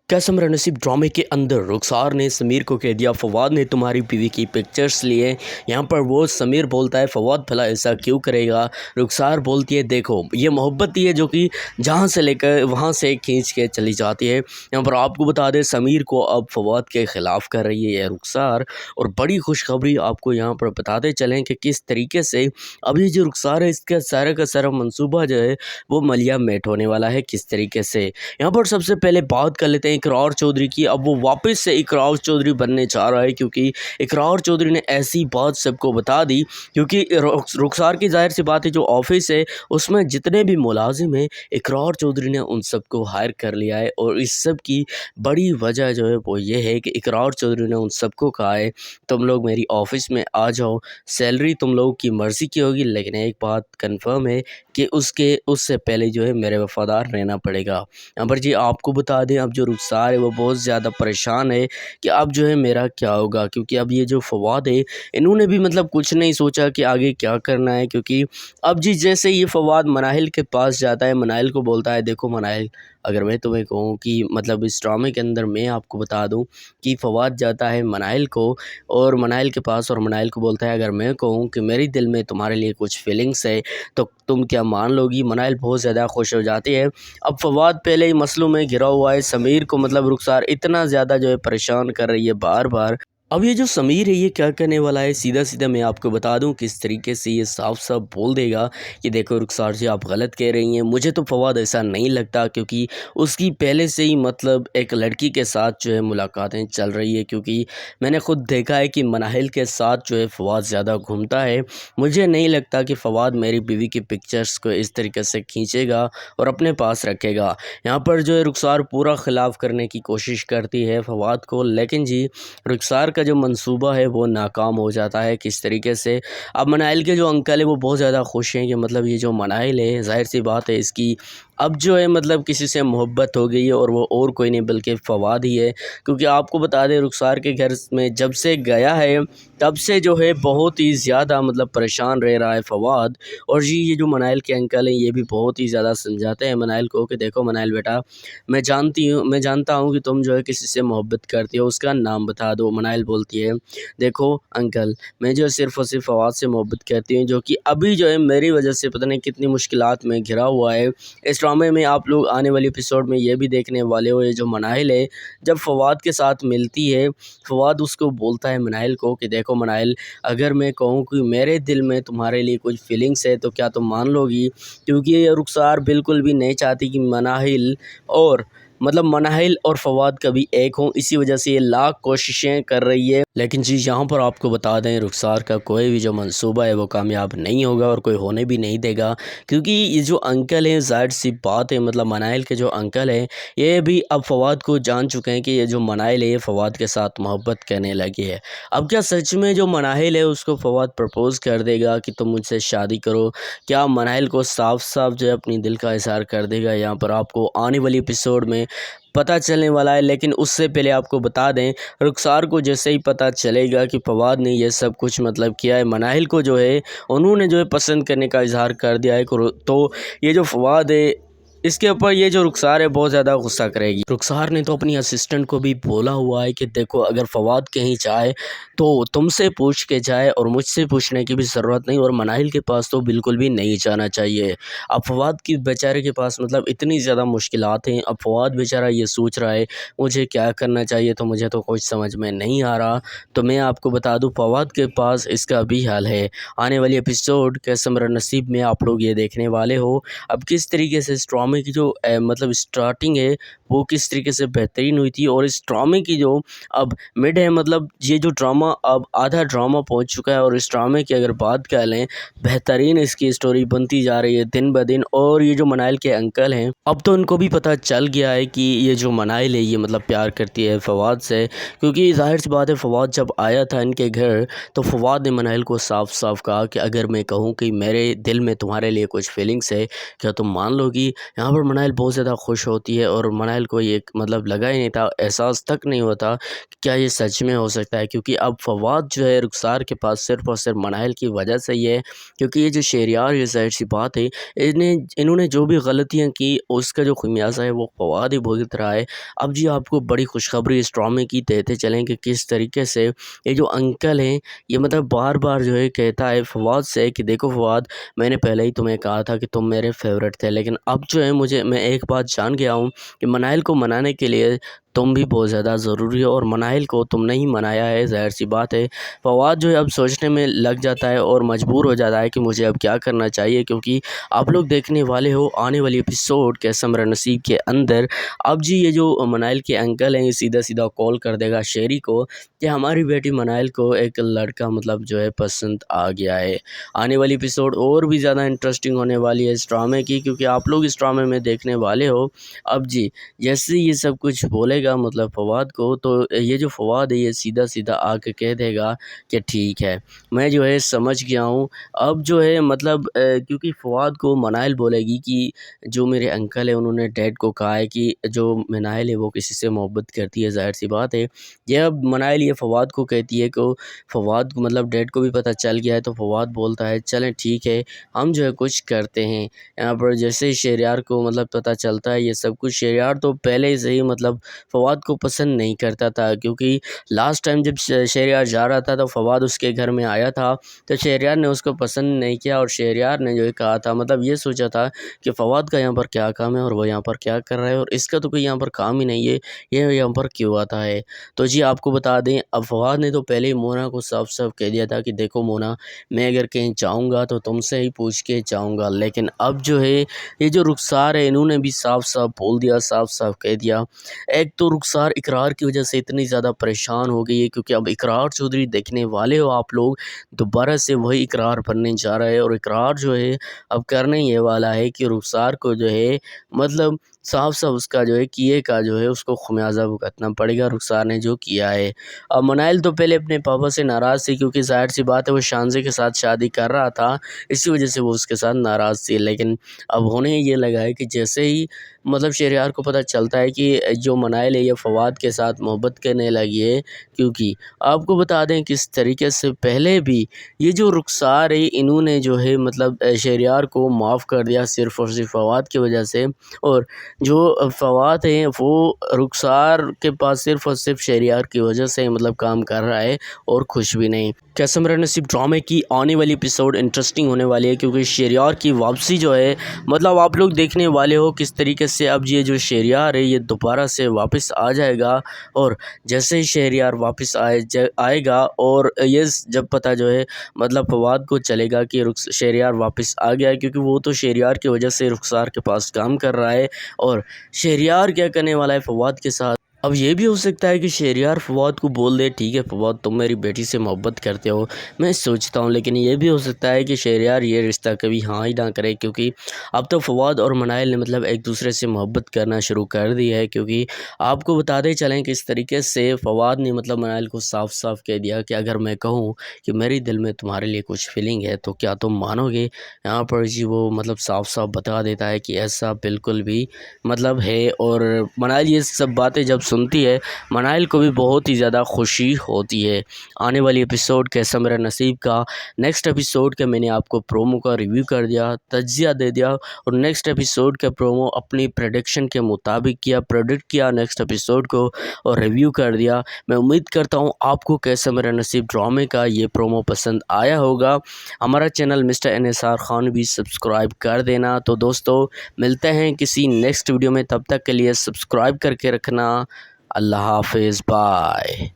कसम नसीब ड्रामे के अंदर रुखसार ने समीर को कह दिया फवाद ने तुम्हारी बीवी की पिक्चर्स लिए। यहाँ पर वो समीर बोलता है फवाद भला ऐसा क्यों करेगा। रुखसार बोलती है देखो ये मोहब्बत ही है जो कि जहाँ से लेकर वहाँ से खींच के चली जाती है। यहाँ पर आपको बता दें समीर को अब फवाद के ख़िलाफ़ कर रही है ये रुखसार। और बड़ी खुशखबरी आपको यहाँ पर बताते चलें कि किस तरीके से अभी जो रुखसार है इसका का सारा मंसूबा जो है वो मलिया मेट होने वाला है किस तरीके से। यहाँ पर सबसे पहले बात कर लेते हैं इकरार चौधरी की। अब वो वापस से इकरार चौधरी बनने चाह रहा है क्योंकि इकरार चौधरी ने ऐसी बात सबको बता दी क्योंकि रुखसार की जाहिर सी बात है जो ऑफिस है उसमें जितने भी मुलाजिम हैं इकरार चौधरी ने उन सबको हायर कर लिया है। और इस सब की बड़ी वजह जो है वो ये है कि इकरार चौधरी ने उन सबको कहा है तुम लोग मेरी ऑफिस में आ जाओ, सैलरी तुम लोगों की मर्ज़ी की होगी लेकिन एक बात कन्फर्म है कि उससे पहले जो है मेरे वफ़ादार रहना पड़ेगा। यहाँ पर जी आपको बता दें अब जो रुखसार है वो बहुत ज़्यादा परेशान है कि अब जो है मेरा क्या होगा क्योंकि अब ये जो फवाद है इन्होंने भी मतलब कुछ नहीं सोचा कि आगे क्या करना है। क्योंकि अब जी जैसे ये फवाद मनाहिल के पास जाता है, मनाहिल को बोलता है देखो मनाहिल अगर मैं तुम्हें कहूँ कि मतलब इस ड्रामे के अंदर मैं आपको बता दूँ कि फवाद जाता है मनाहिल को और मनाहिल के पास और मनाहिल को बोलता है अगर मैं कहूँ कि मेरे दिल में तुम्हारे लिए कुछ फीलिंग्स है तो तुम क्या मान लोगी। मनाहिल बहुत ज़्यादा खुश हो जाती है। अब फवाद पहले ही मसलों में घिरा हुआ है, समीर को मतलब रुखसार इतना ज़्यादा जो है परेशान कर रही है बार बार। अब ये जो समीर है ये क्या करने वाला है सीधा सीधा मैं आपको बता दूं किस तरीके से ये साफ साफ बोल देगा कि देखो रुखसार जी आप गलत कह रही हैं, मुझे तो फवाद ऐसा नहीं लगता क्योंकि उसकी पहले से ही मतलब एक लड़की के साथ जो है मुलाकातें चल रही है। क्योंकि मैंने ख़ुद देखा है कि मनाहिल के साथ जो है फवाद ज़्यादा घूमता है। मुझे नहीं लगता कि फवाद मेरी बीवी की पिक्चर्स को इस तरीके से खींचेगा और अपने पास रखेगा। यहाँ पर जो है रुखसार पूरा ख़िलाफ़ करने की कोशिश करती है फवाद को, लेकिन जी रुखसार का जो मंसूबा है वो नाकाम हो जाता है किस तरीके से। अब मनाइल के जो अंकल है वो बहुत ज़्यादा खुश हैं कि मतलब ये जो मनाइल है ज़ाहिर सी बात है इसकी अब जो है मतलब किसी से मोहब्बत हो गई है और वो और कोई नहीं बल्कि फवाद ही है। क्योंकि आपको बता दें रुखसार के घर में जब से गया है तब से जो है बहुत ही ज़्यादा मतलब परेशान रह रहा है फवाद। और जी ये जो मनाइल के अंकल हैं ये भी बहुत ही ज़्यादा समझाते हैं मनाइल को कि देखो मनाइल बेटा मैं जानता हूँ कि तुम जो है किसी से मोहब्बत करती हो, उसका नाम बता दो। मनाइल बोलती है देखो अंकल मैं जो सिर्फ़ और सिर्फ फवाद से मोहब्बत करती हूँ जो कि अभी जो है मेरी वजह से पता नहीं कितनी मुश्किलात में घिरा हुआ है। इस ड्रामे में आप लोग आने वाले एपिसोड में ये भी देखने वाले हो ये जो मनाहिल है जब फवाद के साथ मिलती है फवाद उसको बोलता है मनाहिल को कि देखो मनाहिल अगर मैं कहूँ कि मेरे दिल में तुम्हारे लिए कुछ फीलिंग्स है तो क्या तुम मान लोगी। क्योंकि ये रुखसार बिल्कुल भी नहीं चाहती कि मनाहिल और फवाद कभी एक हों, इसी वजह से ये लाख कोशिशें कर रही है। लेकिन जी यहाँ पर आपको बता दें रुखसार का कोई भी जो मंसूबा है वो कामयाब नहीं होगा और कोई होने भी नहीं देगा। क्योंकि ये जो अंकल हैं ज़ाहिर सी बात है मतलब मनाइल के जो अंकल हैं ये भी अब फवाद को जान चुके हैं कि ये जो मनाइल है ये फवाद के साथ मोहब्बत करने लगी है। अब क्या सच में जो मनाइल है उसको फवाद प्रपोज़ कर देगा कि तुम मुझसे शादी करो। क्या मनाइल को साफ साफ जो है अपनी दिल का इज़हार कर देगा, यहाँ पर आपको आने वाली एपिसोड में पता चलने वाला है। लेकिन उससे पहले आपको बता दें रुखसार को जैसे ही पता चलेगा कि फवाद ने ये सब कुछ मतलब किया है, मनाहिल को जो है उन्होंने जो है पसंद करने का इजहार कर दिया है, तो ये जो फवाद है इसके ऊपर ये जो रुखसार है बहुत ज़्यादा गुस्सा करेगी। रुखसार ने तो अपनी असिस्टेंट को भी बोला हुआ है कि देखो अगर फवाद कहीं जाए तो तुमसे पूछ के जाए और मुझसे पूछने की भी ज़रूरत नहीं और मनाहिल के पास तो बिल्कुल भी नहीं जाना चाहिए। अब फवाद की बेचारे के पास मतलब इतनी ज़्यादा मुश्किलात हैं। अब फवाद बेचारा ये सोच रहा है मुझे क्या करना चाहिए, तो मुझे तो कुछ समझ में नहीं आ रहा। तो मैं आपको बता दूँ फवाद के पास इसका भी हाल है। आने वाली एपिसोड कसम नसीब में आप लोग ये देखने वाले हो अब किस तरीके से इस ड्रामे की जो मतलब स्टार्टिंग है वो किस तरीके से बेहतरीन हुई थी और इस ड्रामे की जो अब मिड है मतलब ये जो ड्रामा अब आधा ड्रामा पहुंच चुका है और इस ड्रामे की अगर बात कर लें बेहतरीन इसकी स्टोरी बनती जा रही है दिन ब दिन। और ये जो मनाइल के अंकल हैं अब तो उनको भी पता चल गया है कि ये जो मनाइल है ये मतलब प्यार करती है फवाद से। क्योंकि जाहिर सी बात है फवाद जब आया था इनके घर तो फवाद ने मनाइल को साफ साफ कहा कि अगर मैं कहूँ कि मेरे दिल में तुम्हारे लिए कुछ फीलिंग्स है क्या तुम मान लोगी। यहाँ पर मनाइल बहुत ज़्यादा खुश होती है और मनाइल को ये मतलब लगा ही नहीं था, एहसास तक नहीं होता कि क्या ये सच में हो सकता है, क्योंकि अब फवाद जो है रुखसार के पास सिर्फ़ और सिर्फ मनाइल की वजह से ही है। क्योंकि ये जो शहरयार, ये ज़ाहिर-सी बात है, इन्होंने जो भी गलतियाँ की उसका जो ख़मियाज़ा है वो फवाद ही भुगत रहा है। अब जी आपको बड़ी खुशखबरी इस ड्रामे की देते चलें कि किस तरीके से ये जो अंकल हैं, ये मतलब बार-बार जो है कहता है फवाद से कि देखो फवाद, मैंने पहले ही तुम्हें कहा था कि तुम मेरे फ़ेवरेट थे, लेकिन अब जो है मैं एक बात जान गया हूँ कि मनाइल को मनाने के लिए तुम भी बहुत ज़्यादा ज़रूरी हो, और मनाइल को तुमने ही मनाया है, ज़ाहिर-सी बात है। फवाद जो है अब सोचने में लग जाता है और मजबूर हो जाता है कि मुझे अब क्या करना चाहिए, क्योंकि आप लोग देखने वाले हो आने वाली एपिसोड कैसा मेरा नसीब के अंदर। अब जी ये जो मनाइल के अंकल हैं, ये सीधा-सीधा कॉल कर देगा शेरी को कि हमारी बेटी मनाइल को एक लड़का मतलब जो है पसंद आ गया है। आने वाली एपिसोड और भी ज़्यादा इंटरेस्टिंग होने वाली है इस ड्रामे की, क्योंकि आप लोग इस ड्रामे में देखने वाले हो। अब जी जैसे ही ये सब कुछ बोलेगा मतलब फवाद को, तो ये जो फवाद है ये सीधा-सीधा आके कह देगा कि ठीक है, मैं जो है समझ गया हूँ। अब जो है मतलब क्योंकि फवाद को मनाइल बोलेगी कि जो मेरे अंकल हैं उन्होंने डैड को कहा है कि जो मनाइल है वो किसी से मोहब्बत करती है, ज़ाहिर-सी बात है। ये अब मनाइल ये फवाद को कहती है कि फवाद को मतलब डैड को भी पता चल गया है, तो फवाद बोलता है चलें ठीक है, हम जो है कुछ करते हैं। यहाँ पर जैसे ही शहरयार को मतलब पता चलता है ये सब कुछ, शहरयार तो पहले से ही मतलब फवाद को पसंद नहीं करता था, क्योंकि लास्ट टाइम जब शहरयार जा रहा था तो फवाद उसके घर में आया था, तो शहरयार ने उसको पसंद नहीं किया, और शहरयार ने जो है कहा था, मतलब ये सोचा था कि फवाद का यहाँ पर क्या काम है और वो यहाँ पर क्या कर रहा है, और इसका तो कोई यहाँ पर काम ही नहीं है, ये यहाँ पर क्यों आता है। तो जी आपको बता दें, अब फवाद ने तो पहले ही मोना को साफ-साफ कह दिया था कि देखो मोना, मैं अगर कहीं जाऊँगा तो तुमसे ही पूछ के जाऊँगा, लेकिन अब जो है ये जो रुखसार है इन्होंने भी साफ-साफ बोल दिया, साफ-साफ कह दिया। एक तो रुखसार इकरार की वजह से इतनी ज़्यादा परेशान हो गई है, क्योंकि अब इकरार चौधरी देखने वाले हो आप लोग, दोबारा से वही इकरार बनने जा रहा है, और इकरार जो है अब करने ये वाला है कि रुखसार को जो है मतलब साफ-साफ उसका जो है किए का जो है उसको ख़मियाज़ा भुगतना पड़ेगा, रुखसार ने जो किया है। अब मनाइल तो पहले अपने पापा से नाराज़ थी, क्योंकि ज़ाहिर-सी बात है वो शानज़ी के साथ शादी कर रहा था, इसी वजह से वो उसके साथ नाराज़ थी। लेकिन अब होने ये लगा है कि जैसे ही मतलब शहरयार को पता चलता है कि जो मनाइल है ये फवाद के साथ मोहब्बत करने लगी है, क्योंकि आपको बता दें किस तरीके से पहले भी ये जो रुखसार है इन्होंने जो है मतलब शहरयार को माफ़ कर दिया सिर्फ़ और सिर्फ फवाद की वजह से, और जो फवाद है वो रुखसार के पास सिर्फ़ और सिर्फ शहरयार की वजह से मतलब काम कर रहा है, और खुश भी नहीं। कैसा मेरा नसीब ड्रामे की आने वाली एपिसोड इंटरेस्टिंग होने वाली है, क्योंकि शहरयार की वापसी जो है मतलब आप लोग देखने वाले हो किस तरीके से अब ये जो शहरयार है ये दोबारा से वापस आ जाएगा, और जैसे ही शहरयार वापस आएगा और ये जब पता जो है मतलब फवाद को चलेगा कि शहरयार वापस आ गया है, क्योंकि वो तो शहरयार की वजह से रुखसार के पास काम कर रहा है, और शहरयार क्या करने वाला है फवाद के साथ। अब ये भी हो सकता है कि शहरयार फवाद को बोल दे ठीक है फवाद, तुम मेरी बेटी से मोहब्बत करते हो, मैं सोचता हूँ, लेकिन ये भी हो सकता है कि शहरयार ये रिश्ता कभी हाँ ही ना करे, क्योंकि अब तो फवाद और मनाइल ने मतलब एक दूसरे से मोहब्बत करना शुरू कर दी है। क्योंकि आपको बताते चलें कि इस तरीके से फवाद ने मतलब मनाइल को साफ साफ कह दिया कि अगर मैं कहूँ कि मेरे दिल में तुम्हारे लिए कुछ फीलिंग है तो क्या तुम मानोगे। यहाँ पर जी वो मतलब साफ साफ बता देता है कि ऐसा बिल्कुल भी मतलब है, और मनाइल ये सब बातें जब सुनती है मनाइल को भी बहुत ही ज़्यादा खुशी होती है। आने वाली एपिसोड कैसा मेरा नसीब का नेक्स्ट एपिसोड का मैंने आपको प्रोमो का रिव्यू कर दिया, तज्जिया दे दिया, और नेक्स्ट एपिसोड का प्रोमो अपनी प्रेडिक्शन के मुताबिक किया, प्रेडिक्ट किया नेक्स्ट एपिसोड को और रिव्यू कर दिया। मैं उम्मीद करता हूँ आपको कैसा मेरा नसीब ड्रामे का ये प्रोमो पसंद आया होगा। हमारा चैनल मिस्टर एनएसआर खान भी सब्सक्राइब कर देना। तो दोस्तों मिलते हैं किसी नेक्स्ट वीडियो में, तब तक के लिए सब्सक्राइब करके रखना। अल्लाह हाफिज़, बाय।